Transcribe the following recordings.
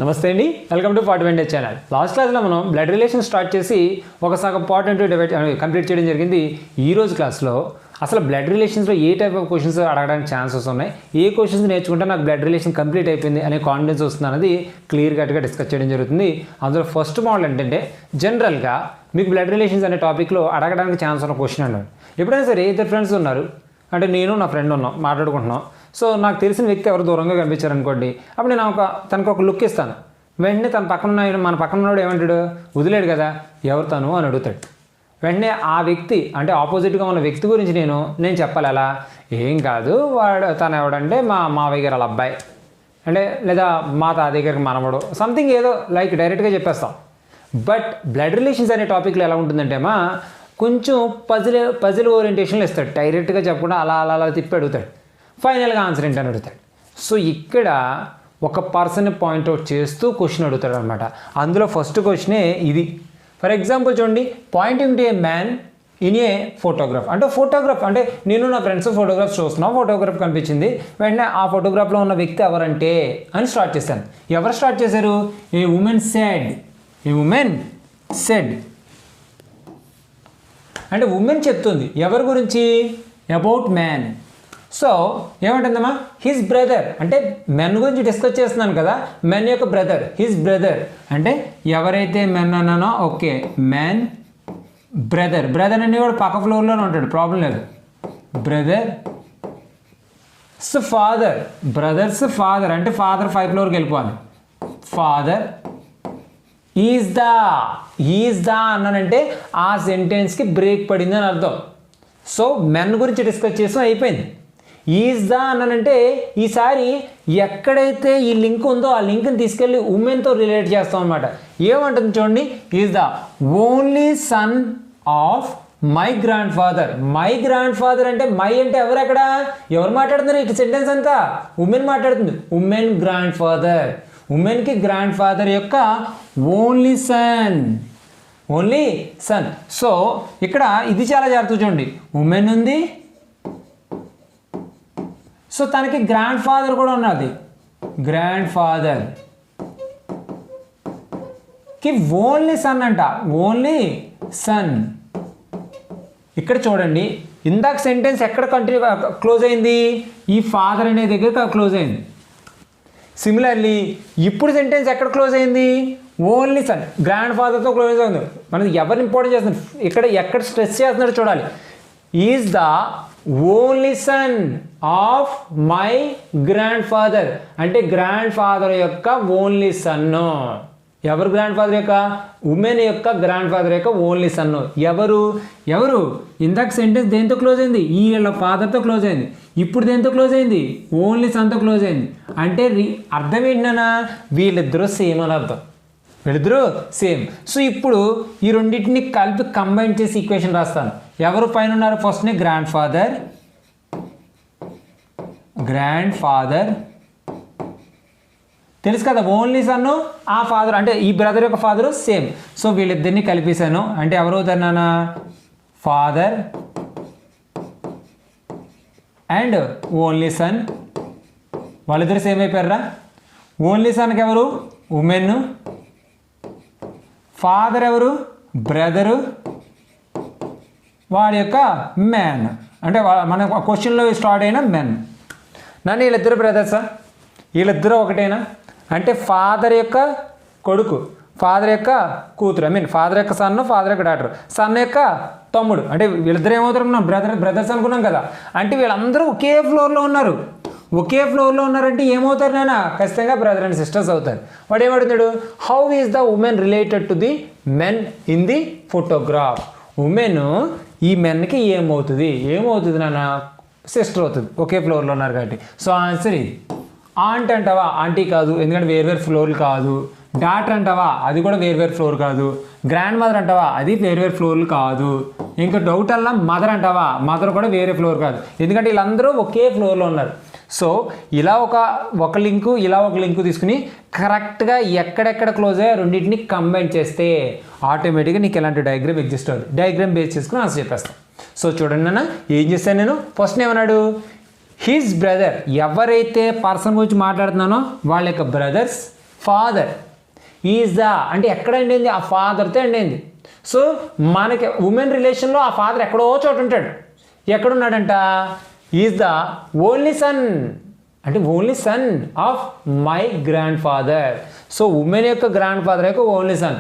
నమస్తే అండి, welcome to 40 Days channel. Last క్లాస్లో మనం బ్లడ్ రిలేషన్ స్టార్ట్ చేసి ఒక సగం పార్ట్ అంటూ కంప్లీట్ చేయడం జరిగింది. ఈ రోజు క్లాస్లో అసలు బ్లడ్ రిలేషన్స్లో ఏ టైప్ ఆఫ్ క్వశ్చన్స్ అడగడానికి ఛాన్సెస్ ఉన్నాయి, ఏ క్వశ్చన్స్ నేర్చుకుంటే నాకు బ్లడ్ రిలేషన్ కంప్లీట్ అయిపోయింది అనే కాన్ఫిడెన్స్ వస్తుంది అనేది క్లియర్ కట్గా డిస్కస్ చేయడం జరుగుతుంది. అందులో ఫస్ట్ మోడల్ ఏంటంటే జనరల్గా మీకు బ్లడ్ రిలేషన్స్ అనే టాపిక్లో అడగడానికి ఛాన్స్ ఉన్న క్వశ్చన్ అన్నాడు. ఎప్పుడైనా సరే ఇద్దరు ఫ్రెండ్స్ ఉన్నారు, అంటే నేను నా ఫ్రెండ్ ఉన్నాం, మాట్లాడుకుంటున్నాం. సో నాకు తెలిసిన వ్యక్తి ఎవరు దూరంగా కనిపించారనుకోండి, అప్పుడు నేను తనకు ఒక లుక్ ఇస్తాను. వెంటనే మన పక్కన ఉన్నాడు ఏమంటాడు, వదిలేడు కదా, ఎవరు తను అని అడుగుతాడు. వెంటనే ఆ వ్యక్తి అంటే ఆపోజిట్గా ఉన్న వ్యక్తి గురించి నేను చెప్పాలి, అలా ఏం కాదు, తను ఎవడంటే మా మావయ్య గారు వాళ్ళ అబ్బాయి, అంటే లేదా మా తాతయ్య గారికి మనవడు, సంథింగ్ ఏదో లైక్ డైరెక్ట్గా చెప్పేస్తాం. బట్ బ్లడ్ రిలేషన్స్ అనే టాపిక్లో ఎలా ఉంటుందంటే కొంచెం పజిల్ ఓరియంటేషన్లో ఇస్తాడు. డైరెక్ట్గా చెప్పకుండా అలా అలా అలా తిప్పి అడుగుతాడు. ఫైనల్గా ఆన్సర్ ఏంటని అడుగుతాడు. సో ఇక్కడ ఒక పర్సన్ని పాయింట్అవుట్ చేస్తూ క్వశ్చన్ అడుగుతాడు అనమాట. అందులో ఫస్ట్ క్వశ్చనే ఇది. ఫర్ ఎగ్జాంపుల్ చూడండి, Poynting to a man in a photograph. అంటే ఫోటోగ్రాఫ్ అంటే నేను నా ఫ్రెండ్స్ ఫోటోగ్రాఫ్ చూస్తున్నాం, ఫోటోగ్రాఫ్ కనిపించింది. వెంటనే ఆ ఫోటోగ్రాఫ్లో ఉన్న వ్యక్తి ఎవరంటే అని స్టార్ట్ చేశాను. ఎవరు స్టార్ట్ చేశారు? A woman said. అంటే ఉమెన్ చెప్తుంది ఎవరి గురించి? About man. సో ఏమంటుందమ్మా? His brother. అంటే మెన్ గురించి డిస్కస్ చేస్తున్నాను కదా, మెన్ యొక్క బ్రదర్, హిజ్ బ్రదర్. అంటే ఎవరైతే మెన్ అన్నానో ఓకే, మెన్ బ్రదర్. బ్రదర్ అనే వాడు పక్క ఫ్లోర్లోనే ఉంటాడు, ప్రాబ్లం లేదు. బ్రదర్స్ ఫాదర్ అంటే ఫాదర్ 5th ఫ్లోర్కి వెళ్ళిపోవాలి. ఫాదర్ ఈజ్ ద అన్నానంటే ఆ సెంటెన్స్కి బ్రేక్ పడింది అని అర్థం. సో మెన్ గురించి డిస్కస్ చేసాం, అయిపోయింది. ఈజ్ ద అన్నానంటే ఈసారి ఎక్కడైతే ఈ లింక్ ఉందో ఆ లింక్ని తీసుకెళ్ళి ఉమెన్తో రిలేట్ చేస్తాం అనమాట. ఏమంటుంది చూడండి, is the only son of my grand father. My grand father అంటే మై అంటే ఎవరు? అక్కడ ఎవరు మాట్లాడుతున్నారు? ఇటు సెంటెన్స్ అంతా ఉమెన్ మాట్లాడుతుంది. ఉమెన్ గ్రాండ్ ఫాదర్, ఉమెన్కి గ్రాండ్ ఫాదర్ యొక్క ఓన్లీ సన్. సో ఇక్కడ ఇది చాలా జాగ్రత్త చూడండి, ఉమెన్ ఉంది, సో తనకి గ్రాండ్ ఫాదర్ కూడా ఉన్నది. గ్రాండ్ ఫాదర్కి ఓన్లీ సన్ అంట, ఓన్లీ సన్. ఇక్కడ చూడండి, ఇందాక సెంటెన్స్ ఎక్కడ క్లోజ్ అయింది? ఈ ఫాదర్ అనే దగ్గర క్లోజ్ అయింది. సిమిలర్లీ ఇప్పుడు సెంటెన్స్ ఎక్కడ క్లోజ్ అయింది? ఓన్లీ సన్, గ్రాండ్ ఫాదర్తో క్లోజ్ అయింది. మనకి ఎవరిని ఇంపార్టెంట్ చేస్తుంది, ఇక్కడ ఎక్కడ స్ట్రెస్ చేస్తున్నాడో చూడాలి. Is the only son of my grand father అంటే గ్రాండ్ ఫాదర్ యొక్క ఓన్లీ సన్ను. ఎవరు గ్రాండ్ ఫాదర్ యొక్క? ఉమెన్ యొక్క గ్రాండ్ ఫాదర్ యొక్క ఓన్లీ సన్ను. ఎవరు ఇందాక సెంటెన్స్ దేంతో క్లోజ్ అయింది? వీళ్ళ ఫాదర్తో క్లోజ్ అయింది. ఇప్పుడు దేంతో క్లోజ్ అయింది? ఓన్లీ సన్తో క్లోజ్ అయింది. అంటే అర్థం ఏంటన్నా, వీళ్ళిద్దరూ సేమ్ అని అర్థం, వీళ్ళిద్దరూ సేమ్. సో ఇప్పుడు ఈ రెండింటిని కలిపి కంబైన్ చేసి ఈక్వేషన్ రాస్తాను. ఎవరు పైన ఉన్నారు? ఫస్ట్నే గ్రాండ్ ఫాదర్ తెలుసు కదా, ఓన్లీ సన్ను ఆ ఫాదర్ అంటే ఈ బ్రదర్ యొక్క ఫాదరు సేమ్. సో వీళ్ళిద్దరిని కలిపేశాను. అంటే ఎవరు అవుతారు నాన్న? Father and only sun. వాళ్ళిద్దరు సేమ్ అయిపోయారా? ఓన్లీ సన్కి ఎవరు? ఉమెన్. ఫాదర్ ఎవరు? బ్రదరు. వాడి యొక్క మ్యాన్ అంటే మన క్వశ్చన్లో స్టార్ట్ అయిన మెన్. నన్ను వీళ్ళిద్దరు బ్రదర్సా? వీళ్ళిద్దరూ ఒకటేనా? అంటే ఫాదర్ యొక్క కొడుకు, ఫాదర్ యొక్క కూతురు, ఫాదర్ యొక్క సన్ను, ఫాదర్ యొక్క డాటర్, సన్ యొక్క తమ్ముడు. అంటే వీళ్ళిద్దరు ఏమవుతారు? మనం బ్రదర్స్ అనుకున్నాం కదా. అంటే వీళ్ళందరూ ఒకే ఫ్లోర్లో ఉన్నారంటే ఏమవుతారు నాన్న? ఖచ్చితంగా బ్రదర్ అండ్ సిస్టర్స్ అవుతారు. వాడు ఏమడుగుతాడు? How is the woman related to the men in the photograph? Woman ఈ మెన్కి ఏమవుతుంది నాన్న? సిస్టర్ అవుతుంది, ఒకే ఫ్లోర్లో ఉన్నారు కాబట్టి. సో ఆన్సర్ ఇది. ఆంట్ అంటావా? ఆంటీ కాదు, ఎందుకంటే వేరు ఫ్లోర్లు కాదు. డాటర్ అంటావా? అది కూడా వేరు ఫ్లోర్ కాదు. గ్రాండ్ మదర్ అంటావా? అది వేరు ఫ్లోర్లు కాదు. ఇంకా డౌట్ అలా మదర్ అంటావా? మదర్ కూడా వేరే ఫ్లోర్ కాదు, ఎందుకంటే వీళ్ళందరూ ఒకే ఫ్లోర్లో ఉన్నారు. సో ఇలా ఒక లింకు, ఇలా ఒక లింకు తీసుకుని కరెక్ట్గా ఎక్కడెక్కడ క్లోజ్ అయ్యా రెండింటిని కంబైన్ చేస్తే ఆటోమేటిక్గా నీకు ఎలాంటి డయాగ్రామ్ ఎగ్జిస్ట్ అవుతుంది. డయాగ్రామ్ బేస్ చేసుకుని ఆన్సర్ చెప్పేస్తాను. సో చూడండి నాన్న, ఏం చేస్తాను నేను? ఫస్ట్ ఏమన్నాడు? His brother. ఎవరైతే పర్సన్ గురించి మాట్లాడుతున్నానో వాళ్ళ యొక్క బ్రదర్స్ ఫాదర్ ఈజ్ ద అంటే ఎక్కడ ఎండింది? ఆ ఫాదర్తో ఎండింది. సో మనకి ఉమెన్ రిలేషన్లో ఆ ఫాదర్ ఎక్కడో చోట ఉంటాడు. ఎక్కడున్నాడంట? ఈజ్ ద ఓన్లీ సన్ అంటే only son of my grand father. So women యొక్క గ్రాండ్ ఫాదర్ యొక్క ఓన్లీ సన్.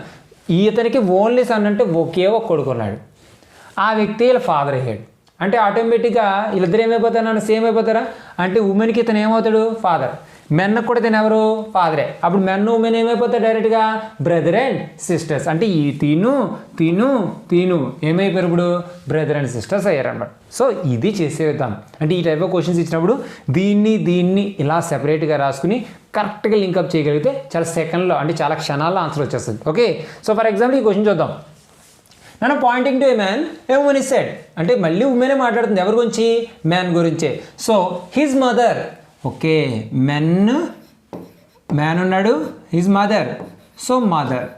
ఇతనికి ఓన్లీ సన్ అంటే ఒకే ఒక కొడుకున్నాడు. ఆ వ్యక్తి వీళ్ళ ఫాదర్ అయ్యాడు. అంటే ఆటోమేటిక్గా వీళ్ళిద్దరు ఏమైపోతారు? సేమ్ అయిపోతారా? అంటే ఉమెన్కి ఇతను ఏమవుతాడు? ఫాదర్. మెన్కి కూడా ఇతను ఎవరు? ఫాదరే. అప్పుడు మెన్ ఉమెన్ ఏమైపోతారు? డైరెక్ట్గా బ్రదర్ అండ్ సిస్టర్స్. అంటే ఈ తిను ఏమైపోయారు? ఇప్పుడు బ్రదర్ అండ్ సిస్టర్స్ అయ్యారు అనమాట. సో ఇది చేసే విధానం. అంటే ఈ టైప్ ఆఫ్ క్వశ్చన్స్ ఇచ్చినప్పుడు దీన్ని ఇలా సెపరేట్గా రాసుకుని కరెక్ట్గా లింకప్ చేయగలిగితే చాలా సెకండ్లో అంటే చాలా క్షణాల్లో ఆన్సర్ వచ్చేస్తుంది. ఓకే, సో ఫర్ ఎగ్జాంపుల్ ఈ క్వశ్చన్ చూద్దాం. నన్ను pointing to a man a woman is said అంటే మళ్ళీ ఉమెనే మాట్లాడుతుంది. ఎవరి గురించి? మ్యాన్ గురించే. So his mother. Okay, man ఉన్నాడు, his mother. So mother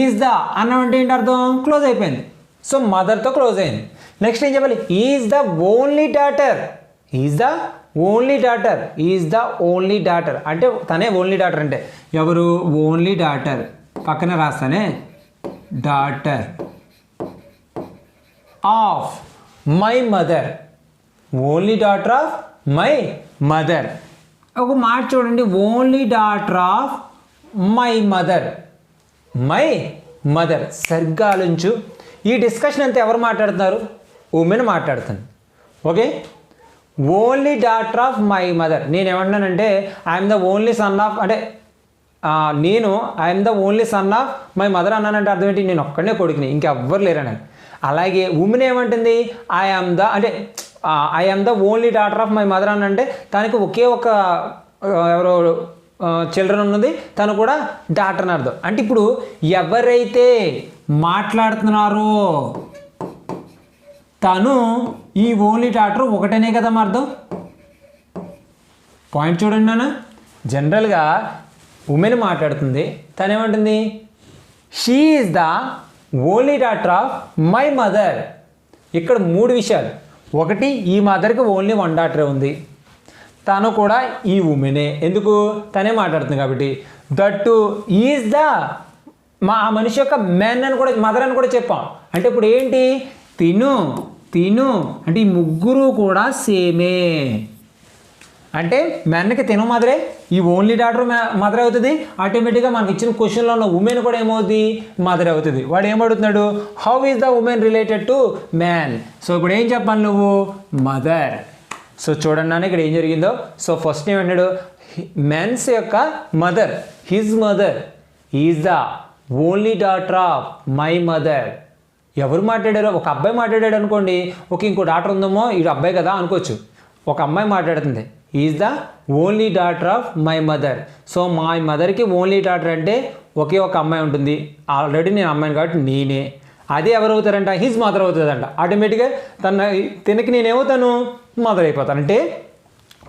is the అన్నం అంటే ఏంటి అర్థం? క్లోజ్ అయిపోయింది. సో మదర్తో క్లోజ్ అయింది. నెక్స్ట్ ఏం చెప్పాలి? Is the only daughter. Is the only daughter అంటే తనే ఓన్లీ డాటర్. అంటే ఎవరు? Only daughter. పక్కన రాస్తానే daughter of my mother. Only daughter of my mother. ఒక మాట చూడండి, only daughter of my mother. సరిగ్గా ఆలోచించు. ఈ డిస్కషన్ అంతా ఎవరు మాట్లాడుతున్నారు? ఉమెన్ మాట్లాడుతుంది. Okay, only daughter of my mother. నేనేమంటున్నానంటే I'm the only son of అంటే I'm the only son of my mother అన్నానంటే అర్థం ఏంటి? నేను ఒక్కడనే కొడుకుని, ఇంకెవ్వరు లేరని. అలాగే ఉమెన్ ఏమంటుంది? I'm the only daughter of my mother అని అంటే తనకి ఒకే ఒక ఎవరో చిల్డ్రన్ ఉన్నది, తను కూడా డాటర్ అని అర్థం. అంటే ఇప్పుడు ఎవరైతే మాట్లాడుతున్నారో తను ఈ ఓన్లీ డాటర్ ఒకటనే కదా అర్థం. పాయింట్ చూడండి నాన్న. జనరల్గా ఉమెన్ మాట్లాడుతుంది, తను ఏమంటుంది? She is the only daughter of my mother. ఇక్కడ 3 విషయాలు. ఒకటి, ఈ మదర్కి ఓన్లీ 1 డాటరే ఉంది, తను కూడా ఈ ఉమెనే. ఎందుకు? తనే మాట్లాడుతుంది కాబట్టి. దట్టు ఈజ్ ద ఆ మనిషి యొక్క మెన్ అని కూడా, మదర్ అని కూడా చెప్పాం. అంటే ఇప్పుడు ఏంటి? తిను అంటే ఈ ముగ్గురు కూడా సేమే. అంటే మెన్కి తిను మదరే, ఈ ఓన్లీ డాటర్ మదర్ అవుతుంది. ఆటోమేటిక్గా మనకి ఇచ్చిన క్వశ్చన్లో ఉన్న ఉమెన్ కూడా ఏమవుతుంది? మదర్ అవుతుంది. వాడు ఏమడుగుతున్నాడు? How is the woman related to man? So ఇప్పుడు ఏం చెప్పాలి నువ్వు? మదర్. సో చూడండి నాన్న ఇక్కడ ఏం జరిగిందో. సో ఫస్ట్ ఏమన్నాడు? మెన్స్ యొక్క mother, his mother is the only daughter of my mother. ఎవరు మాట్లాడారో? ఒక అబ్బాయి మాట్లాడాడు అనుకోండి, ఇంకో డాటర్ ఉందేమో, ఈ అబ్బాయి కదా అనుకోవచ్చు. ఒక అమ్మాయి మాట్లాడుతుంది, is the only daughter of my mother. So my మదర్కి ఓన్లీ డాటర్ అంటే ఒకే ఒక అమ్మాయి ఉంటుంది. ఆల్రెడీ నేను అమ్మాయిని కాబట్టి నేనే. అదే ఎవరు అవుతారంట? హిజ్ మదర్ అవుతుందంట. ఆటోమేటిక్గా తినకి నేనేమవుతాను? మదర్ అయిపోతాను. అంటే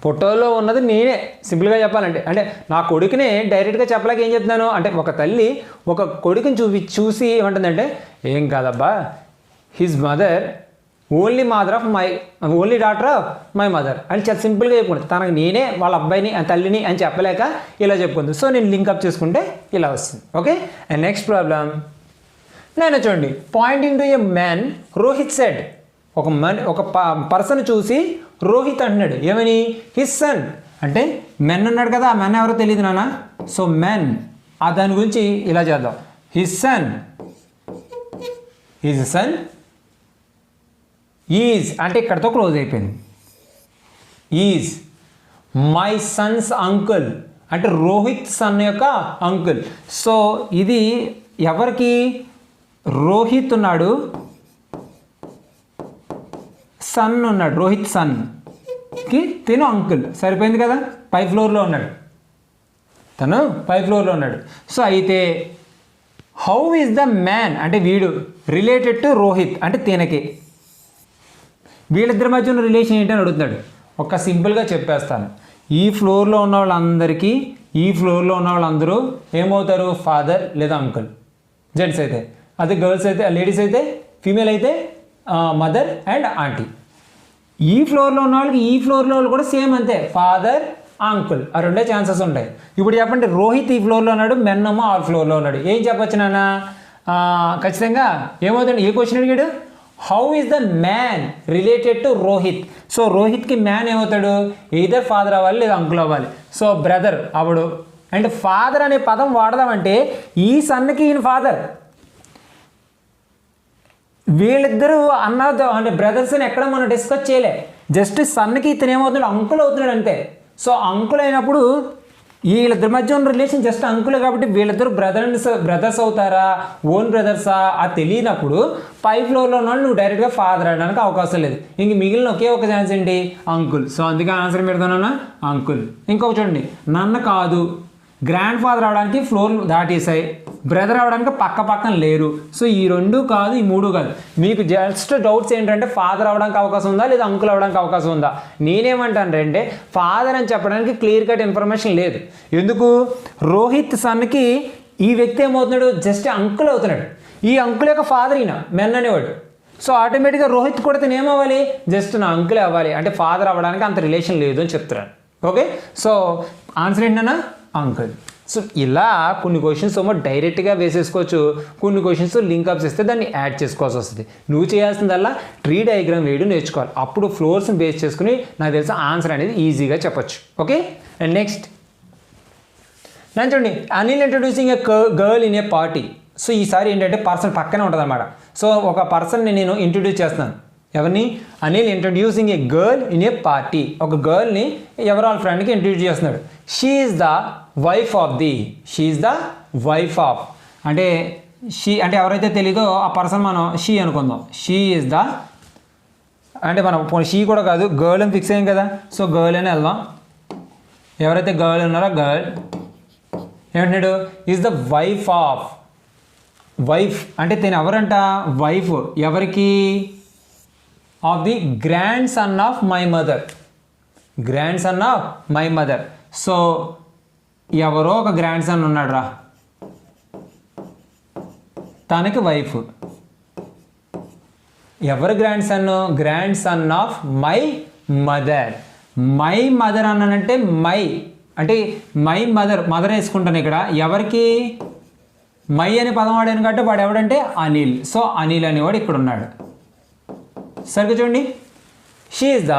ఫోటోలో ఉన్నది నేనే. సింపుల్గా చెప్పాలంటే అంటే నా కొడుకునే డైరెక్ట్గా చెప్పలేక ఏం చెప్తున్నాను అంటే, ఒక తల్లి ఒక కొడుకుని చూసి ఏమంటుందంటే, ఏం కాదబ్బా, his mother only daughter of my mother అని చాలా సింపుల్గా చెప్పుకుంది. తనకు నేనే వాళ్ళ అబ్బాయిని తల్లిని అని చెప్పలేక ఇలా చెప్పుకుంది. సో నేను లింకప్ చేసుకుంటే ఇలా వస్తుంది. ఓకే, అండ్ నెక్స్ట్ ప్రాబ్లం నేను చూడండి. Pointing to a man Rohit said. ఒక పర్సన్ చూసి రోహిత్ అంటున్నాడు ఏమని? His son. అంటే మెన్ అన్నాడు కదా, ఆ మెన్ ఎవరో తెలియదు నాన్న. సో మెన్ దాని గురించి ఇలా చేద్దాం. హిస్ సన్ ఈజ్ అంటే ఇక్కడతో క్లోజ్ అయిపోయింది. ఈజ్ మై సన్స్ అంకుల్ అంటే రోహిత్ సన్ యొక్క అంకుల్. సో ఇది ఎవరికి? రోహిత్ ఉన్నాడు, సన్ ఉన్నాడు. రోహిత్ సన్కి తిను అంకుల్. సరిపోయింది కదా. పై ఫ్లోర్లో ఉన్నాడు, తను పై ఫ్లోర్లో ఉన్నాడు. సో అయితే హౌ ఈజ్ ద మ్యాన్ అంటే వీడు రిలేటెడ్ టు రోహిత్ అంటే తినకి. వీళ్ళిద్దరి మధ్య ఉన్న రిలేషన్ ఏంటని అడుగుతున్నాడు. ఒక సింపుల్గా చెప్పేస్తాను. ఈ ఫ్లోర్లో ఉన్న వాళ్ళందరికీ ఈ ఫ్లోర్లో ఉన్న వాళ్ళందరూ ఏమవుతారు? ఫాదర్ లేదా అంకుల్. జెంట్స్ అయితే, అదే గర్ల్స్ అయితే, లేడీస్ అయితే, ఫీమేల్ అయితే మదర్ అండ్ ఆంటీ. ఈ ఫ్లోర్లో ఉన్న వాళ్ళకి ఈ ఫ్లోర్లో వాళ్ళు కూడా సేమ్ అంతే, ఫాదర్ అంకుల్, ఆ రెండే ఛాన్సెస్ ఉంటాయి. ఇప్పుడు చెప్పండి, రోహిత్ ఈ ఫ్లోర్లో ఉన్నాడు, మెన్నమ్మ ఆ ఫ్లోర్లో ఉన్నాడు. ఏం చెప్పొచ్చు నాన్న? ఖచ్చితంగా ఏమవుతుంది? ఏ క్వశ్చన్ అడిగాడు? How is the man related to Rohit? So రోహిత్కి మ్యాన్ ఏమవుతాడు? ఎయిదర్ ఫాదర్ అవ్వాలి లేదా అంకుల్ అవ్వాలి. సో బ్రదర్ అవడు. అండ్ ఫాదర్ అనే పదం వాడదామంటే ఈ సన్కి ఈయన ఫాదర్, వీళ్ళిద్దరూ అంటే బ్రదర్స్ అని ఎక్కడ మనం డిస్కస్ చేయలే. జస్ట్ సన్కి ఇతను ఏమవుతున్నాడు? అంకుల్ అవుతున్నాడు అంతే. సో అంకుల్ అయినప్పుడు వీళ్ళిద్దరి మధ్య ఉన్న రిలేషన్ జస్ట్ అంకులే కాబట్టి వీళ్ళిద్దరు బ్రదర్స్ అవుతారా, ఓన్ బ్రదర్సా అది తెలియనప్పుడు పై ఫ్లోర్లో ఉన్నాడు, నువ్వు డైరెక్ట్గా ఫాదర్ అనడానికి అవకాశం లేదు. ఇంక మిగిలిన ఒకే ఒక ఛాన్స్ ఏంటి? అంకుల్. సో అందుకే ఆన్సర్ పెడతానన్నా అంకుల్. ఇంకొక చూడండి, నన్న కాదు, గ్రాండ్ ఫాదర్ అవడానికి ఫ్లోర్ దాటేసాయి, బ్రదర్ అవడానికి పక్కన లేరు. సో ఈ రెండు కాదు, ఈ మూడు కాదు. మీకు జస్ట్ డౌట్స్ ఏంటంటే ఫాదర్ అవడానికి అవకాశం ఉందా లేదా అంకుల్ అవడానికి అవకాశం ఉందా? నేనేమంటానంటే ఫాదర్ అని చెప్పడానికి క్లియర్ కట్ ఇన్ఫర్మేషన్ లేదు. ఎందుకు? రోహిత్ సన్కి ఈ వ్యక్తి ఏమవుతున్నాడు? జస్ట్ అంకుల్ అవుతున్నాడు. ఈ అంకుల్ యొక్క ఫాదర్ ఈయన మెన్ అనేవాడు. సో ఆటోమేటిక్గా రోహిత్ కూడా తను ఏమవ్వాలి? జస్ట్ నా అంకులే అవ్వాలి. అంటే ఫాదర్ అవ్వడానికి అంత రిలేషన్ లేదు అని చెప్తున్నాను. ఓకే, సో ఆన్సర్ ఏంటన్నా? అంకుల్. సో ఇలా కొన్ని క్వశ్చన్స్ ఏమో డైరెక్ట్గా వేసేసుకోవచ్చు, కొన్ని క్వశ్చన్స్ లింకప్స్ ఇస్తే దాన్ని యాడ్ చేసుకోవాల్సి వస్తుంది. నువ్వు చేయాల్సిందల్లా ట్రీ డయాగ్రామ్ వేయడం నేర్చుకోవాలి. అప్పుడు ఫ్లోర్స్ని బేస్ చేసుకుని నాకు తెలిసిన ఆన్సర్ అనేది ఈజీగా చెప్పొచ్చు. ఓకే, అండ్ నెక్స్ట్ నేను చూడండి, Anil introducing A girl in a party. So ఈసారి ఏంటంటే పర్సన్ పక్కనే ఉంటుంది అనమాట. సో ఒక పర్సన్ని నేను ఇంట్రడ్యూస్ చేస్తున్నాను. ఎవరిని? Anil introducing A girl in a party. ఒక గర్ల్ని ఎవరో వాళ్ళ ఫ్రెండ్కి ఇంట్రడ్యూస్ చేస్తున్నాడు. She is the wife of అంటే షీ అంటే ఎవరైతే తెలీదో ఆ పర్సన్ మనం షీ అనుకుందాం. షీ ఈజ్ ద అంటే మనం షీ కూడా కాదు, గర్ల్ అని ఫిక్స్ అయ్యాం కదా. సో గర్ల్ అని వెళ్దాం. ఎవరైతే గర్ల్ ఉన్నారో గర్ల్ ఏమంటున్నాడు? ఈజ్ ద వైఫ్ అంటే తను ఎవరంట? వైఫ్ ఎవరికి? Of the grandson of my mother. So ఎవరో ఒక గ్రాండ్ సన్ ఉన్నాడు రా, తనకి వైఫ్. ఎవరు grandson of my mother. My mother అన్నానంటే అంటే మై మదర్ వేసుకుంటాను ఇక్కడ. ఎవరికి? మై అనే పదం వాడాను కాబట్టి వాడు ఎవడంటే అనిల్. సో అనిల్ అనేవాడు ఇక్కడ ఉన్నాడు. సరిగ్గా చూడండి, she is the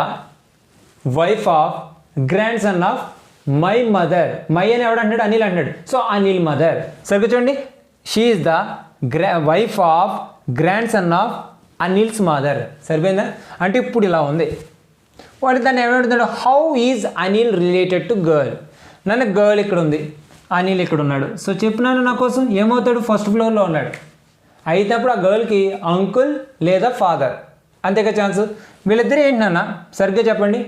wife of grand son of my mother. My అని ఎవడు అంటాడు? అనిల్ అంటాడు. So Anil mother. సరిగ్గా చూడండి, she is the wife of grand son of Anil's mother. సరిపోయిందా? అంటే ఇప్పుడు ఇలా ఉంది. వాడు దాన్ని ఏమంటున్నాడు? How is Anil related to girl. నన్ను గర్ల్ ఇక్కడ ఉంది, అనిల్ ఇక్కడ ఉన్నాడు. సో చెప్పినాను నా కోసం ఏమవుతాడు? ఫస్ట్ ఫ్లోర్లో ఉన్నాడు. అయితే అప్పుడు ఆ గర్ల్కి అంకుల్ లేదా ఫాదర్, అంతేగా ఛాన్స్. వీళ్ళిద్దరు ఏంటి నాన్న? సరిగ్గా చెప్పండి.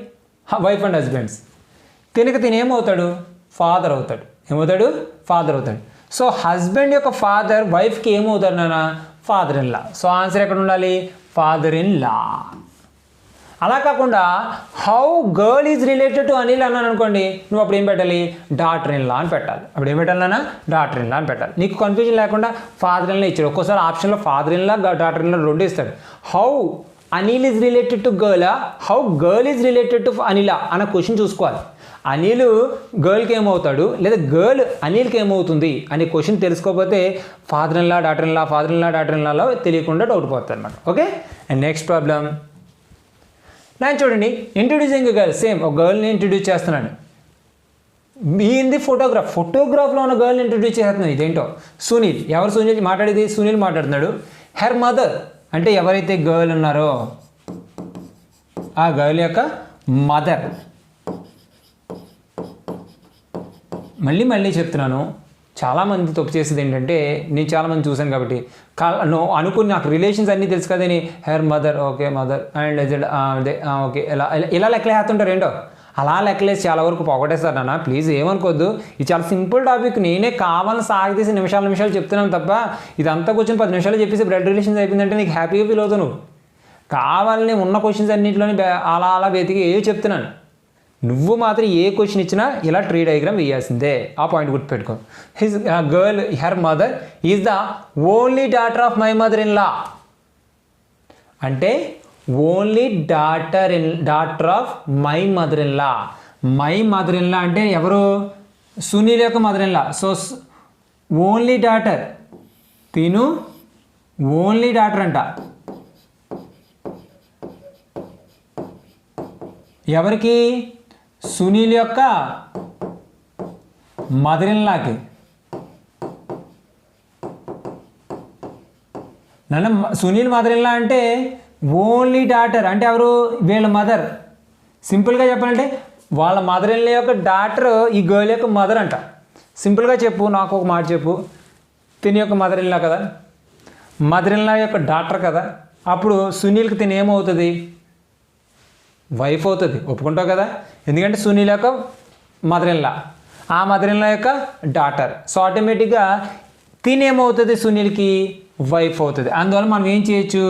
Wife and husbands. తినేమవుతాడు? ఫాదర్ అవుతాడు. ఫాదర్ అవుతాడు. సో హస్బెండ్ యొక్క ఫాదర్ వైఫ్కి ఏమవుతాడు నాన్న? Father in law. So answer ఎక్కడ ఉండాలి? Father in law. అలా కాకుండా how girl is related to Anil అన్నాను అనుకోండి, నువ్వు అప్పుడు ఏం పెట్టాలి? డాటర్ ఇన్ లా అని పెట్టాలి. అప్పుడు ఏం పెట్టాలి నాన్న? డాటర్ ఇన్ లా అని పెట్టాలి. నీకు కన్ఫ్యూజన్ లేకుండా ఫాదర్ ఇన్ లా ఇచ్చాడు. ఒక్కోసారి ఆప్షన్లో father in law daughter in law రెండు ఇస్తాడు. How Anil is related to గర్లా, how girl is related to అనిలా అన్న క్వశ్చన్ చూసుకోవాలి. అనిల్ గర్ల్కి ఏమవుతాడు లేదా గర్ల్ అనిల్కి ఏమవుతుంది అనే క్వశ్చన్ తెలుసుకోకపోతే father in law daughter in లాలో తెలియకుండా డౌట్ పోతుంది అనమాట. ఓకే, అండ్ నెక్స్ట్ ప్రాబ్లం నేను చూడండి, ఇంట్రడ్యూసింగ్ గర్ల్. సేమ్ ఒక గర్ల్ని ఇంట్రడ్యూస్ చేస్తున్నాను. ఈంది ఫోటోగ్రాఫ్లో ఉన్న గర్ల్ని ఇంట్రడ్యూస్ చేస్తున్నాను. ఇదేంటో సునీల్. ఎవరు సునీల్ మాట్లాడేది? సునీల్ మాట్లాడుతున్నాడు. హెర్ మదర్ అంటే ఎవరైతే గర్ల్ ఉన్నారో ఆ గర్ల్ యొక్క మదర్. మళ్ళీ చెప్తున్నాను, చాలామంది తప్పు చేసేది ఏంటంటే, నేను చాలామంది చూశాను కాబట్టి అనుకుని నాకు రిలేషన్స్ అన్నీ తెలుసు కదని her mother, okay mother and అదే ఓకే ఇలా లెక్కలేస్తుంటారు. ఏంటో అలా లెక్కలేసి చాలా వరకు పోగొట్టేస్తారు నాన్న. ప్లీజ్ ఏమనుకోవద్దు, ఇది చాలా సింపుల్ టాపిక్. నేనే కావాలని సాగదీసి నిమిషాలు చెప్తున్నాను తప్ప ఇదంతా కూర్చొని 10 నిమిషాలు చెప్పేసి బ్లడ్ రిలేషన్స్ అయిపోయిందంటే నీకు హ్యాపీగా ఫీల్ అవుతావు. నువ్వు కావాలని ఉన్న క్వశ్చన్స్ అన్నింటిలోని అలా వెతికి ఏవి చెప్తున్నాను. నువ్వు మాత్రం ఏ క్వశ్చన్ ఇచ్చినా ఇలా ట్రీ డయాగ్రామ్ వేయాల్సిందే. ఆ పాయింట్ గుర్తుపెట్టుకో. His girl her mother is the only daughter of my mother in law. అంటే only daughter of my mother in law. My mother in law అంటే ఎవరు? సునీల్ యొక్క mother in law. So only daughter, తిను only daughter అంట. ఎవరికి? సునీల్ యొక్క mother in లాకి. నన్ను Sunil mother in law అంటే ఓన్లీ డాటర్ అంటే ఎవరు? వీళ్ళ మదర్. సింపుల్గా చెప్పాలంటే వాళ్ళ మదర్ ఇన్ లా యొక్క డాటర్ ఈ గర్ల్ యొక్క మదర్ అంట. సింపుల్గా చెప్పు, నాకు ఒక మాట చెప్పు. తిని యొక్క మదర్ ఇన్ లా కదా, మదర్ ఇన్ లా యొక్క డాటర్ కదా, అప్పుడు సునీల్కి తిని ఏమవుతుంది? వైఫ్ అవుతుంది. ఒప్పుకుంటావు కదా, ఎందుకంటే సునీల్ యొక్క మదర్ ఇన్ లా, ఆ మదర్ ఇన్ లా యొక్క డాటర్. సో ఆటోమేటిక్గా తిని ఏమవుతుంది? సునీల్కి వైఫ్ అవుతుంది. అందువల్ల మనం ఏం చేయొచ్చు?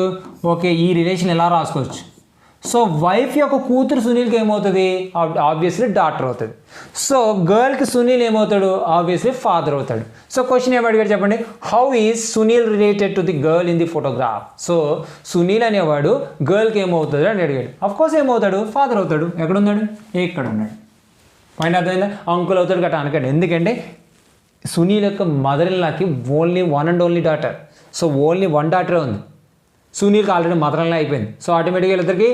ఓకే, ఈ రిలేషన్ ఎలా రాసుకోవచ్చు? సో వైఫ్ యొక్క కూతురు సునీల్కి ఏమవుతుంది? ఆబ్వియస్లీ డాటర్ అవుతుంది. సో గర్ల్కి సునీల్ ఏమవుతాడు? ఆబ్వియస్లీ ఫాదర్ అవుతాడు. సో క్వశ్చన్ ఏం అడిగాడు చెప్పండి? How is Sunil related to the girl in the photograph? So Sunil అనేవాడు గర్ల్కి ఏమవుతాడు అని అడిగాడు. అఫ్కోర్స్ ఏమవుతాడు? ఫాదర్ అవుతాడు. ఎక్కడున్నాడు? ఇక్కడ ఉన్నాడు. పాయింట్ అర్థమైందా? అంకుల్ అవుతాడు గట్రా అనకండి, ఎందుకంటే సునీల్ యొక్క మదర్ ఇన్ లాకి only one and only daughter. So only one డాటరే ఉంది. సునీల్కి ఆల్రెడీ మదర్ ఇన్ లా అయిపోయింది. సో ఆటోమేటిక్గా వీళ్ళిద్దరికి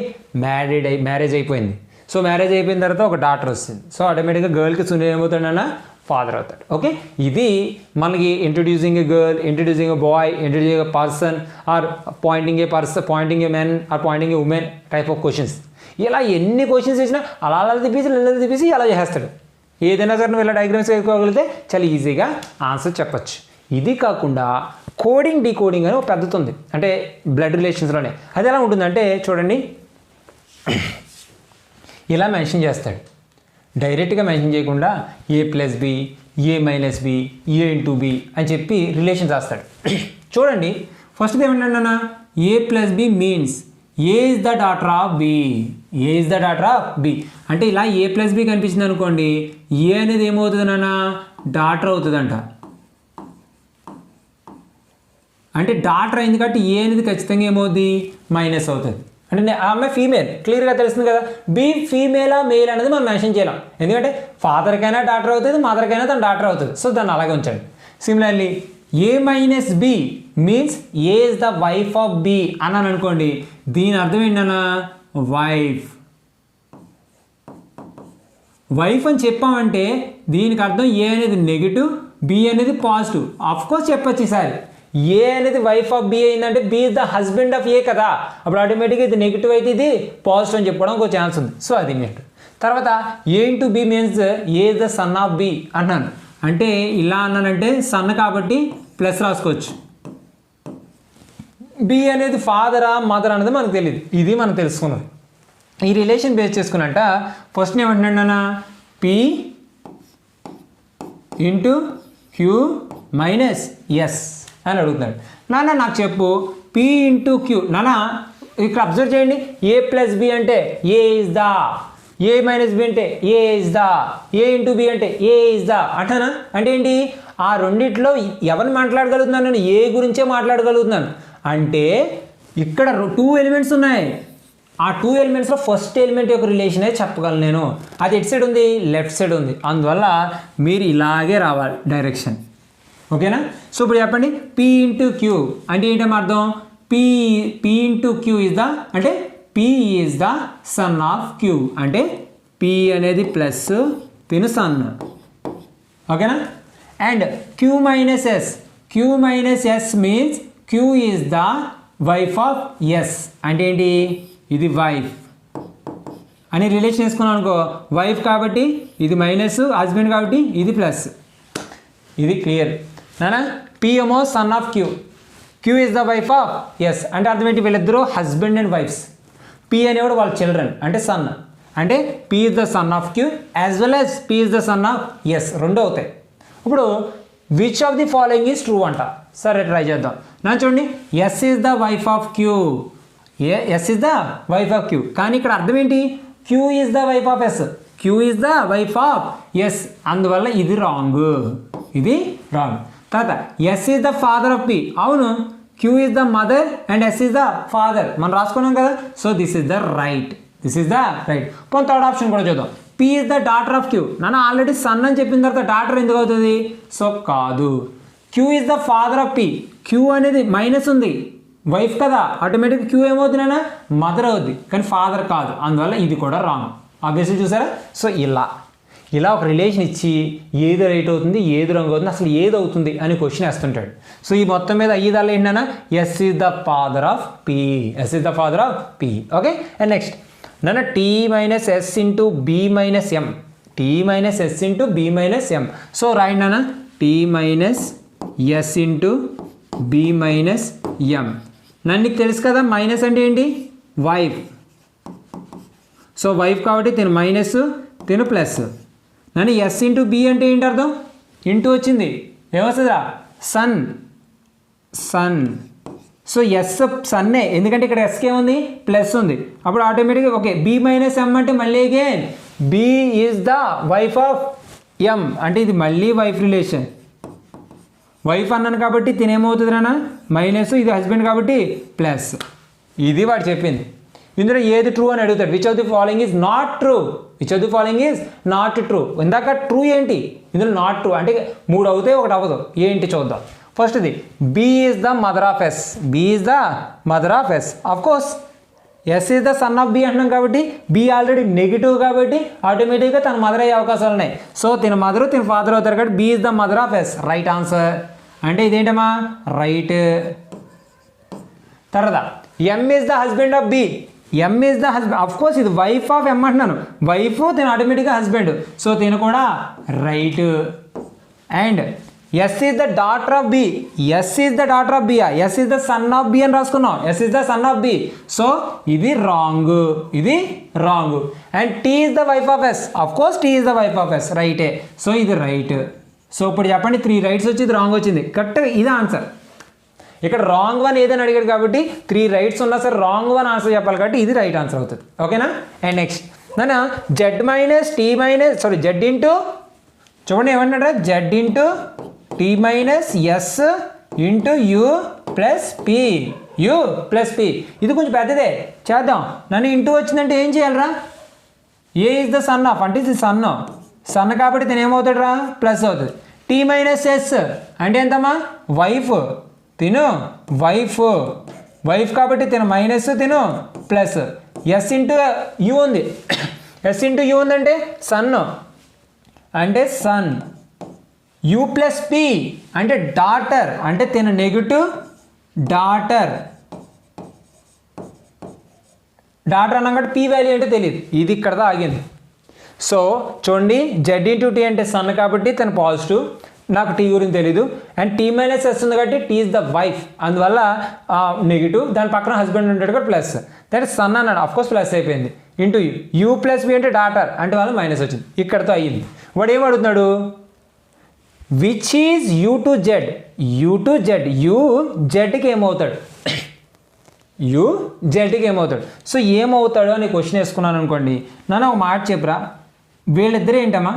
మ్యారేజ్ అయిపోయింది. సో మ్యారేజ్ అయిపోయిన తర్వాత ఒక డాటర్ వస్తుంది. సో ఆటోమేటిక్గా గర్ల్కి సునీల్ ఏమవుతాడన్నా? ఫాదర్ అవుతాడు. ఓకే, ఇది మనకి introducing a girl, introducing a boy, introducing a person, or pointing a person, pointing a men, or pointing a woman type of questions. ఇలా ఎన్ని క్వశ్చన్స్ ఇచ్చినా అలా తిప్పేసి అలా చేసేస్తాడు. ఏదైనా సరే నువ్వు ఇలా డయాగ్రామ్స్ వేసుకోగలిగితే చాలా ఈజీగా ఆన్సర్ చెప్పచ్చు. ఇది కాకుండా కోడింగ్ డీకోడింగ్ అని ఒక పద్ధతి ఉంది, అంటే బ్లడ్ రిలేషన్స్లోనే. అది ఎలా ఉంటుందంటే చూడండి, ఇలా మెన్షన్ చేస్తాడు. డైరెక్ట్గా మెన్షన్ చేయకుండా A+B, A-B, A×B అని చెప్పి రిలేషన్స్ రాస్తాడు. చూడండి, ఫస్ట్ ఏమంటాడు? A+B means A is the daughter of B. A is the daughter of B. అంటే ఇలా A+B కనిపించింది అనుకోండి, ఏ అనేది ఏమవుతుంది నాన్న? డాటర్ అవుతుందంట. అంటే డాటర్ అయింది కాబట్టి ఏ అనేది ఖచ్చితంగా ఏమవుతుంది? మైనస్ అవుతుంది. అంటే ఆ అమ్మాయి ఫీమేల్, క్లియర్గా తెలుస్తుంది కదా. బి ఫీమేలా మేల్ అనేది మనం మెన్షన్ చేయలేం, ఎందుకంటే ఫాదర్కైనా డాటర్ అవుతుంది, మదర్కైనా తన డాటర్ అవుతుంది. సో దాన్ని అలాగే ఉంచండి. Similarly A-B means A is the wife of B అన్నాను అనుకోండి, దీని అర్థం ఏంటన్నా? వైఫ్ అని చెప్పామంటే దీనికి అర్థం ఏ అనేది నెగిటివ్, బి అనేది పాజిటివ్. ఆఫ్కోర్స్ చెప్పచ్చు ఈసారి, ఏ అనేది వైఫ్ ఆఫ్ బి అయిందంటే B is the husband of A కదా, అప్పుడు ఆటోమేటిక్గా ఇది నెగిటివ్ అయితే ఇది పాజిటివ్ అని చెప్పడానికి ఒక ఛాన్స్ ఉంది. సో అది నెగిటివ్. తర్వాత A × B means A is the son of B అన్నాను, అంటే ఇలా అన్నానంటే సన్ కాబట్టి ప్లస్ రాసుకోవచ్చు. బి అనేది ఫాదరా మదర్ అనేది మనకు తెలియదు, ఇది మనం తెలుసుకున్నది. ఈ రిలేషన్ బేస్ చేసుకున్నట్ట ఫస్ట్ ఏమంటున్నాడు నాన్న? P × Q - S అని అడుగుతున్నాడు. నాన్న నాకు చెప్పు, P × Q. నాన్న ఇక్కడ అబ్జర్వ్ చేయండి, A+B అంటే ఏ ఇస్ ద, A-B అంటే ఏ ఇస్ ద, A × B అంటే ఏ ఇస్ ద అంటానా? అంటే ఏంటి? ఆ రెండిట్లో ఎవరిని మాట్లాడగలుగుతున్నాను నేను? ఏ గురించే మాట్లాడగలుగుతున్నాను. అంటే ఇక్కడ 2 ఎలిమెంట్స్ ఉన్నాయి, ఆ 2 ఎలిమెంట్స్లో ఫస్ట్ ఎలిమెంట్ యొక్క రిలేషన్ అయితే చెప్పగలను నేను. అది ఎటు సైడ్ ఉంది? లెఫ్ట్ సైడ్ ఉంది. అందువల్ల మీరు ఇలాగే రావాలి డైరెక్షన్. ఓకేనా? సో ఇప్పుడు చెప్పండి, P × Q అంటే ఏంటో అర్థం? P × Q ఇస్ ద, అంటే P is the son of Q, అంటే P అనేది ప్లస్ తిను సన్. ఓకేనా? And Q - S, Q - S means Q is the wife of S, అంటే ఏంటి? ఇది వైఫ్ అని రిలేషన్ వేసుకున్నాం అనుకో, వైఫ్ కాబట్టి ఇది మైనస్, హస్బెండ్ కాబట్టి ఇది ప్లస్. ఇది క్లియర్ నానా? P ఏమో son of Q is the wife of S, అంటే అర్థం ఏంటి? వీళ్ళిద్దరూ హస్బెండ్ అండ్ వైఫ్స్. P అనేవాడు వాళ్ళ చిల్డ్రన్ అంటే సన్, అంటే P is the son of Q as well as P is the son of S, రెండు అవుతాయి. ఇప్పుడు which of the following is true అంట. సరే ట్రై చేద్దాం. నా చూడండి, S is the wife of Q, S is the wife of Q, కానీ ఇక్కడ అర్థం ఏంటి? Q is the wife of S, Q is the wife of S, అందువల్ల ఇది రాంగ్, ఇది రాంగ్. తర్వాత S is the father of P, అవును, Q is the mother and S is the father, మనం రాసుకున్నాం కదా. So this is the right, this is the right. పోనీ third option కూడా చూద్దాం. P is the daughter of Q. నన్ను already son అని చెప్పిన తర్వాత డాటర్ ఎందుకు అవుతుంది? సో కాదు. Q is the father of P. Q అనేది మైనస్ ఉంది, వైఫ్ కదా, ఆటోమేటిక్ క్యూ ఏమవుతుందన్నా మదర్ అవుద్ది, కానీ ఫాదర్ కాదు. అందువల్ల ఇది కూడా రాంగ్. ఆబ్వియస్లీ చూసారా? సో ఇలా ఒక రిలేషన్ ఇచ్చి ఏది రైట్ అవుతుంది, ఏది రాంగ్ అవుతుంది, అసలు ఏది అవుతుంది అని క్వశ్చన్ వేస్తుంటాడు. సో ఈ మొత్తం మీద అయ్యేదాల్లో ఏంటన్నా S is the father of P. S is the father of P. Okay. And next నన్ను T minus S into B minus M. T minus S into B minus M. So రాయండి నాన్న, T minus S into B minus M. నన్ను నీకు తెలుసు కదా minus అంటే ఏంటి? Wife. So wife కాబట్టి తిను మైనస్, తిను ప్లస్. నన్ను ఎస్ ఇంటూ బి అంటే ఏంటి అర్థం? ఇంటూ వచ్చింది, ఏమొస్తుందిరా? సన్. సో ఎస్ సన్నే, ఎందుకంటే ఇక్కడ ఎస్కి ఏముంది? ప్లస్ ఉంది. అప్పుడు ఆటోమేటిక్గా ఓకే. బి మైనస్ ఎం అంటే మళ్ళీ again B is the wife of M, అంటే ఇది మళ్ళీ వైఫ్ రిలేషన్. వైఫ్ అన్నాను కాబట్టి తినేమవుతుంది నాన్న మైనస్, ఇది హస్బెండ్ కాబట్టి ప్లస్. ఇది వాడు చెప్పింది. ఇందులో ఏది ట్రూ అని అడుగుతాడు. Which of the following is not true? Which of the following is not true? ఇందాక ట్రూ ఏంటి, ఇందులో నాట్ ట్రూ అంటే 3 అవుతాయి, 1 అవ్వదు. ఏంటి చూద్దాం. ఫస్ట్ది B is the mother of S. B is the mother of S. Of course S is the son of B అంటున్నాం కాబట్టి బి ఆల్రెడీ నెగిటివ్ కాబట్టి ఆటోమేటిక్గా తన మదర్ అయ్యే అవకాశాలు ఉన్నాయి. సో తిన మదరు తిన ఫాదర్ అవుతారు కాబట్టి B is the mother of S. Right answer. అంటే ఇదేంటమ్మా? రైట్. తర్వాత M is the husband of B. M is the husband. Of course ఇది వైఫ్ ఆఫ్ ఎం అంటున్నాను, వైఫ్ తిన ఆటోమేటిక్గా హస్బెండ్. సో తిన కూడా right. And S is the daughter of B. S is the daughter of B. S is the son of B అని రాసుకున్నాం. S is the son of B. So ఇది wrong, ఇది wrong. And T is the wife of S. Of course T is the wife of S. రైటే. So ఇది right. సో ఇప్పుడు చెప్పండి, 3 rights వచ్చి ఇది రాంగ్ వచ్చింది. కరెక్ట్, ఇది ఆన్సర్. ఇక్కడ రాంగ్ వన్ ఏదని అడిగాడు కాబట్టి 3 రైట్స్ ఉన్నా సరే రాంగ్ వన్ ఆన్సర్ చెప్పాలి కాబట్టి ఇది రైట్ ఆన్సర్ అవుతుంది. ఓకేనా? అండ్ నెక్స్ట్ నాన్న Z minus T minus Z into, చూడండి ఏమంటారా, Z into T minus S into U plus P. U plus P. ఇది కొంచెం పెద్దదే, చేద్దాం. నన్ను ఇంటూ వచ్చిందంటే ఏం చేయాలరా? A is the son of అంటే ఇది సన్ కాబట్టి తిన ఏమవుతాడు రా? ప్లస్ అవుతుంది. టీ మైనస్ ఎస్ అంటే ఎంతమ్మా? వైఫ్. తిను వైఫ్ కాబట్టి తిన మైనస్, తిను ప్లస్. ఎస్ ఇంటూ యూ ఉంది. ఎస్ ఇంటూ యూ ఉందంటే సన్, అంటే సన్. యూ ప్లస్ పి అంటే డాటర్, అంటే తిన నెగిటివ్ డాటర్. డాటర్ అన్నాం కాబట్టి పి వాల్యూ ఏంటో తెలియదు. ఇది ఇక్కడతో ఆగింది. సో చూడండి, జెడ్ ఇంటూ టీ అంటే సన్ కాబట్టి తన పాజిటివ్, నాకు టీ గురించి తెలీదు. అండ్ టీ మైనస్ ఎస్ ఉంది కాబట్టి టీ ఈజ్ ద వైఫ్, అందువల్ల నెగిటివ్. దాని పక్కన హస్బెండ్ ఉంటాడు కూడా ప్లస్. దట్ సన్ అన్నాడు, అఫ్కోర్స్ ప్లస్ అయిపోయింది. ఇంటూ యూ ప్లస్ బి అంటే డాటర్ అంటే వాళ్ళు మైనస్ వచ్చింది. ఇక్కడతో అయ్యింది. వాడు ఏం అడుగుతున్నాడు? Which is U to Z. U to Z. U జెడ్కి ఏమవుతాడు? యూ జెడ్కి ఏమవుతాడు? సో ఏమవుతాడు అని క్వశ్చన్ వేసుకున్నాను అనుకోండి. నన్ను ఒక మాట చెప్పురా, వీళ్ళిద్దరే ఏంటమ్మా?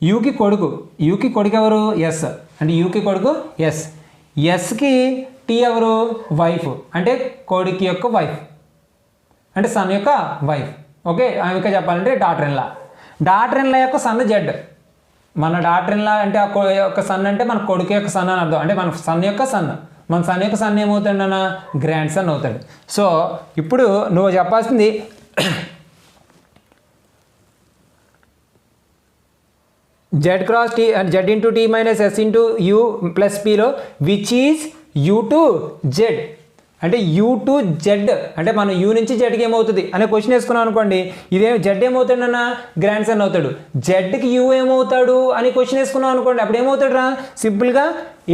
యూకి కొడుకు. యూకి కొడుకు ఎవరు? ఎస్. అంటే యూకి కొడుకు ఎస్. ఎస్కి టీ ఎవరు? వైఫ్. అంటే కొడుకు యొక్క వైఫ్, అంటే సన్ యొక్క వైఫ్. ఓకే, ఆమె చెప్పాలంటే daughter in law. Daughter in లా యొక్క సన్ జెడ్. మన డాటర్ ఇన్ లా అంటే ఆ యొక్క సన్ అంటే మన కొడుకు యొక్క సన్ అని అర్థం. అంటే మన సన్ యొక్క సన్. మన సన్ యొక్క సన్ ఏమవుతాడు అన్న? గ్రాండ్ సన్ అవుతాడు. సో ఇప్పుడు నువ్వు చెప్పాల్సింది Z cross T and Z into T minus S into U plus పీలో which is U to Z అంటే యూ టు జెడ్ అంటే మనం యూ నుంచి జెడ్కి ఏమవుతుంది అనే క్వశ్చన్ వేసుకున్నాం అనుకోండి. ఇదే జెడ్ ఏమవుతాడు అన్న? గ్రాండ్ సన్ అవుతాడు. జెడ్కి యూ ఏమవుతాడు అని క్వశ్చన్ వేసుకున్నాం అనుకోండి, అప్పుడు ఏమవుతాడు రా? సింపుల్గా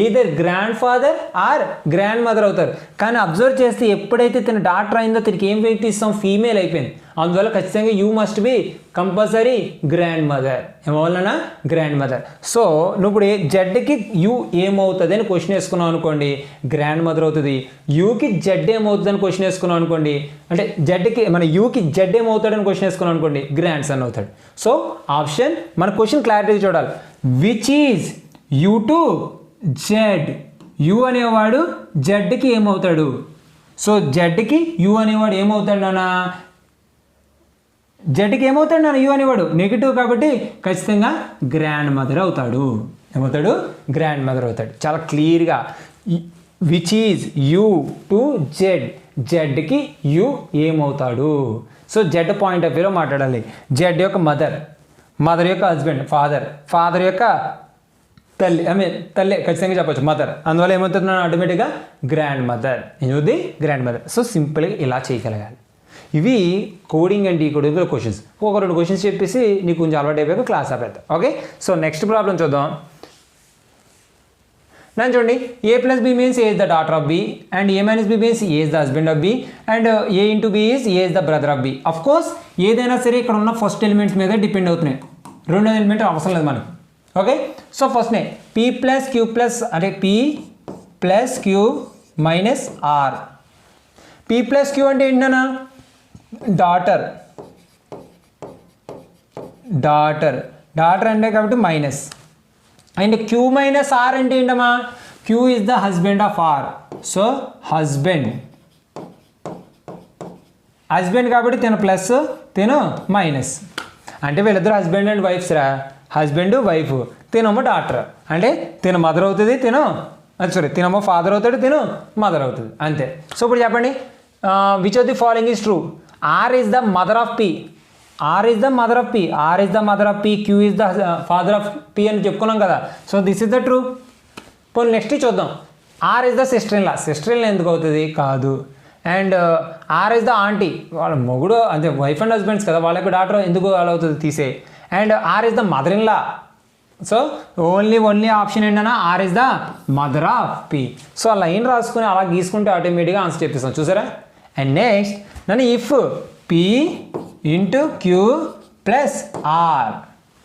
either grandfather or grandmother అవుతారు. కానీ అబ్జర్వ్ చేస్తే ఎప్పుడైతే తన డాక్టర్ అయిందో తనకి ఏం వ్యక్తి ఇస్తాం? ఫీమేల్ అయిపోయింది. అందువల్ల ఖచ్చితంగా U must be compulsory grandmother. ఏమవ్వాలన్నా? Grandmother. సో నువ్వు ఇప్పుడు జెడ్కి యూ ఏమవుతుంది అని క్వశ్చన్ వేసుకున్నావు అనుకోండి, గ్రాండ్ మదర్ అవుతుంది. యూకి జెడ్ ఏమవుతుంది అని క్వశ్చన్ వేసుకున్నావు అనుకోండి, అంటే జెడ్కి మన యూకి జెడ్ ఏమవుతాడు అని క్వశ్చన్ వేసుకున్నావు అనుకోండి, గ్రాండ్ సన్ అవుతాడు. సో ఆప్షన్ మన క్వశ్చన్ క్లారిటీ చూడాలి. Which is U to Z. You అనేవాడు జెడ్కి ఏమవుతాడు? సో జెడ్కి యూ అనేవాడు ఏమవుతాడు నాన్న? జెడ్కి ఏమవుతాడు నన్ను యూ అనేవాడు నెగిటివ్ కాబట్టి ఖచ్చితంగా గ్రాండ్ మదర్ అవుతాడు. ఏమవుతాడు? గ్రాండ్ మదర్ అవుతాడు. చాలా క్లియర్గా which is U to Z, జెడ్కి యూ ఏమవుతాడు. సో జెడ్ పాయింట్ ఆఫ్ వ్యూలో మాట్లాడాలి. జెడ్ యొక్క మదర్, మదర్ యొక్క హస్బెండ్ ఫాదర్, ఫాదర్ యొక్క తల్లి తల్లి ఖచ్చితంగా చెప్పచ్చు మదర్. అందువల్ల ఏమవుతుంది ఆటోమేటిక్గా గ్రాండ్ మదర్. ఏమవుతుంది? Grandmother. సో సింపుల్గా ఇలా చేయగలగాలి. ఇవి కోడింగ్ అండ్ డీకోడింగ్ క్వశ్చన్స్. ఒక 2 క్వశ్చన్స్ చెప్పేసి నీకు కొంచెం అలవాటు అయిపోయాక క్లాస్ ఆపేద్దాం. ఓకే, సో నెక్స్ట్ ప్రాబ్లం చూద్దాం. నన్ను చూడండి, A plus B means A is the daughter of B and A minus B means A is the husband of B and A into B is A is the brother of B. Of course ఏదైనా సరే ఇక్కడ ఉన్న first elements మీద depend అవుతున్నాయి, రెండో element అవసరం లేదు మనకి. ఓకే, సో ఫస్ట్నే పీ ప్లస్ క్యూ ప్లస్ అంటే P plus Q minus R. P plus Q అంటే ఏంటన్నా? డాటర్, డాటర్ డాటర్ అంటే కాబట్టి minus. And Q minus R అంటే ఏంటమ్మా? Q is the husband of R. So husband, husband కాబట్టి తిన ప్లస్ తిను మైనస్. అంటే వీళ్ళిద్దరు హస్బెండ్ అండ్ వైఫ్స్ రా, హస్బెండ్ వైఫ్. తినమ్మో డాటర్ అంటే తిన మదర్ అవుతుంది, తినమ్మో ఫాదర్ అవుతాడు, తిను మదర్ అవుతుంది, అంతే. సో ఇప్పుడు చెప్పండి, which of the following is true? R is the mother of P, R is the mother of P, R is the mother of P, Q is the father of P అని చెప్పుకున్నాం కదా. So this is the true. పోనీ next చూద్దాం. R is the sister in law, sister in law ఎందుకు అవుతుంది? కాదు. And R is the aunty, వాళ్ళ మొగుడు అంటే వైఫ్ అండ్ హస్బెండ్స్ కదా, వాళ్ళకి డాటర్ ఎందుకు అలా అవుతుంది? తీసే. And R is the mother in law. So only option ఏంటన్నా? R is the mother of P. So ఆ లైన్ రాసుకుని అలా గీసుకుంటే ఆటోమేటిక్గా ఆన్సర్ చెప్పేస్తాం, చూసారా. అండ్ నెక్స్ట్ నన్ను if P into Q plus R,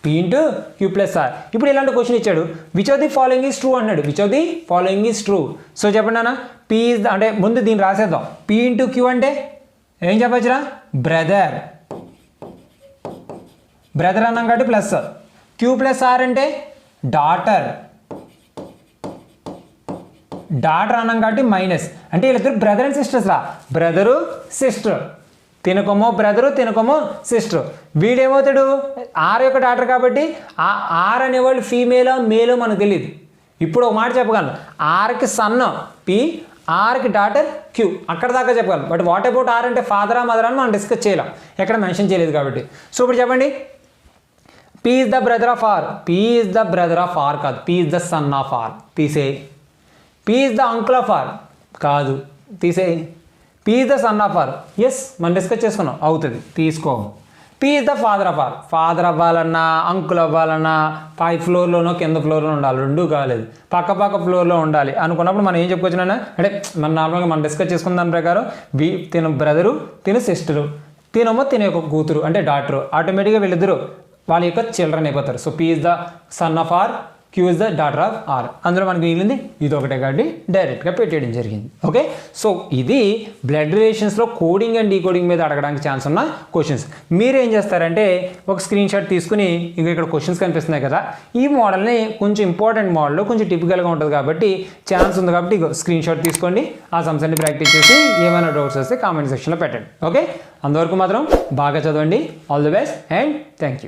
P into Q plus R. ఇప్పుడు ఇలాంటి క్వశ్చన్ ఇచ్చాడు, which of the following is true అన్నాడు. Which of the following is true. So చెప్పండి అన్న, పి ఈజ్ అంటే ముందు దీన్ని రాసేద్దాం. పి ఇంటూ క్యూ అంటే ఏం చెప్పచ్చురా? బ్రదర్, బ్రదర్ అన్నాం కాబట్టి ప్లస్. క్యూ ప్లస్ ఆర్ అంటే డాటర్, డాటర్ అన్నాం కాబట్టి మైనస్. అంటే వీళ్ళిద్దరు బ్రదర్ అండ్ సిస్టర్స్ రా, బ్రదరు సిస్టర్. తినకొమ్మో బ్రదరు, తినకొమ్మో సిస్టర్. వీడేమవుతాడు? ఆర్ యొక్క డాటర్ కాబట్టి ఆ ఆర్ అనేవాళ్ళు ఫీమేలో మేలో మనకు తెలియదు. ఇప్పుడు ఒక మాట చెప్పగలను, ఆర్కి సన్ పి, ఆర్కి డాటర్ క్యూ, అక్కడ దాకా చెప్పగలను. బట్ వాట్ అబౌట్ ఆర్ అంటే ఫాదరా మదర్ అని మనం డిస్కస్ చేయలేం, ఎక్కడ మెన్షన్ చేయలేదు కాబట్టి. సో ఇప్పుడు చెప్పండి, P is the brother of R, P is the brother of R కాదు, P is the son of R, తీసే. P is the uncle of R కాదు, తీసే. P is the son of R, yes మనం discuss చేసుకున్నాం, అవుతుంది, తీసుకో. P is the father of R, father అవ్వాలన్నా uncle అవ్వాలన్నా పై ఫ్లోర్లోనో కింద ఫ్లోర్లో ఉండాలి, రెండూ కాలేదు, పక్క ఫ్లోర్లో ఉండాలి అనుకున్నప్పుడు మనం ఏం చెప్పుకోవచ్చునా అంటే మనం నార్మల్గా మనం డిస్కస్ చేసుకున్న దాని ప్రకారం తిన బ్రదరు, తిన సిస్టరు, తినమో తిన యొక్క కూతురు అంటే డాటరు, ఆటోమేటిక్గా వీళ్ళిద్దరు వాళ్ళ యొక్క చిల్డ్రన్ అయిపోతారు. So P is the son of R, Q is the daughter of R. అందులో మనకి మిగిలింది ఇది ఒకటే కాబట్టి డైరెక్ట్గా పెట్టేయడం జరిగింది. ఓకే, సో ఇది బ్లడ్ రిలేషన్స్లో కోడింగ్ అండ్ డీకోడింగ్ మీద అడగడానికి ఛాన్స్ ఉన్న క్వశ్చన్స్. మీరేం చేస్తారంటే ఒక స్క్రీన్ షాట్ తీసుకుని ఇంకా ఇక్కడ క్వశ్చన్స్ కనిపిస్తున్నాయి కదా, ఈ మోడల్ని కొంచెం ఇంపార్టెంట్ మోడల్, కొంచెం టిపికల్గా ఉంటుంది కాబట్టి ఛాన్స్ ఉంది కాబట్టి స్క్రీన్ షాట్ తీసుకోండి, ఆ సమ్స్ అన్ని ప్రాక్టీస్ చేసి ఏమైనా డౌట్స్ వస్తే కామెంట్ సెక్షన్లో పెట్టండి. ఓకే, అంతవరకు మాత్రం బాగా చదవండి. All the best and thank you.